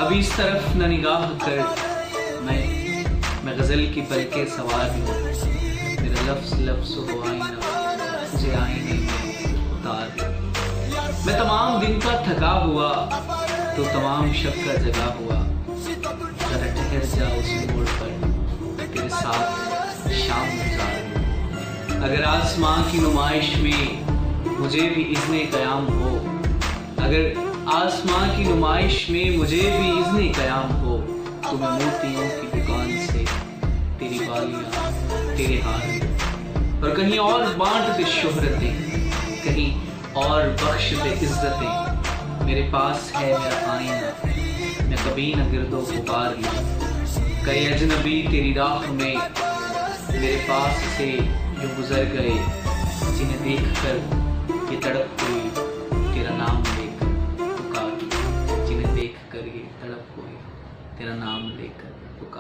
ابھی اس طرف نہ نگاہ کر، میں غزل کی پلکیں سوار ہوں، میرا لفظ لفظ ہو آئینہ، مجھے آئینے میں اتار دے۔ میں تمام دن کا تھکا ہوا تو تمام شب کا جگا ہوا، ذرا ٹھہر جا اس موڑ پر، تیرے ساتھ شام گزار دوں۔ اگر آسماں کی نمائش میں مجھے بھی اذن قیام ہو، اگر آسماں کی نمائش میں مجھے بھی اذن قیام ہو، تو میں موتیوں کی دکان سے تیری بالیاں، تیرے ہار اور کہیں اور بانٹ دے شہرتیں، کہیں اور بخش دے عزتیں۔ میرے پاس ہے میرا آئینہ، میں کبھی نہ گرد و غبار لوں۔ کئی اجنبی تیری راہ میں میرے پاس سے جو گزر گئے، جنہیں دیکھ کر یہ تڑپ ہوئی تیرا نام لے کر پکار، جنہیں دیکھ کر یہ تڑپ ہوئی تیرا نام لے کر پکار۔